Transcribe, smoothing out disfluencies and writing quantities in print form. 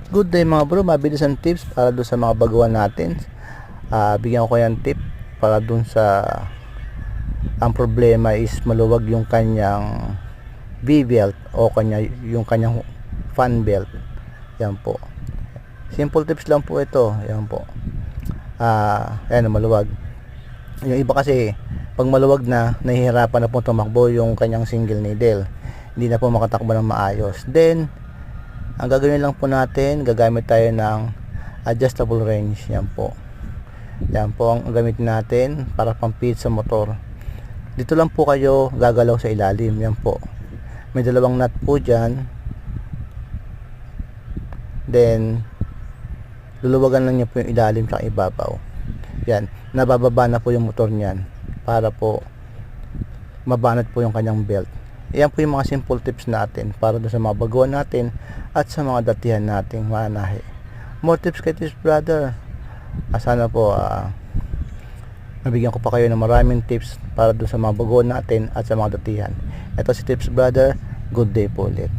Good day mga bro, mabilis ang tips para doon sa mga baguhan natin. Bigyan ko yung tip para doon sa ang problema is maluwag yung kanyang V-belt o yung kanyang fan belt. Yan po. Simple tips lang po ito. Yan po. Ayan, maluwag. Yung iba kasi pag maluwag na, nahihirapan na po tumakbo yung kanyang single needle. Hindi na po makatakbo ng maayos. Then ang gagawin lang po natin, gagamit tayo ng adjustable range. Yan po. Yan po ang gamitin natin para pang-feed sa motor. Dito lang po kayo gagalaw sa ilalim. Yan po. May dalawang nut po dyan. Then, luluwagan lang niyo po yung ilalim sa ibabaw. Yan. Nabababa na po yung motor niyan para po mabanat po yung kanyang belt. Yan po yung mga simple tips natin para doon sa mga baguhan natin at sa mga datihan nating manahe. More tips kay Tips Brother. Sana po nabigyan ko pa kayo ng maraming tips para doon sa mga baguhan natin at sa mga datihan. Ito si Tips Brother. Good day po ulit.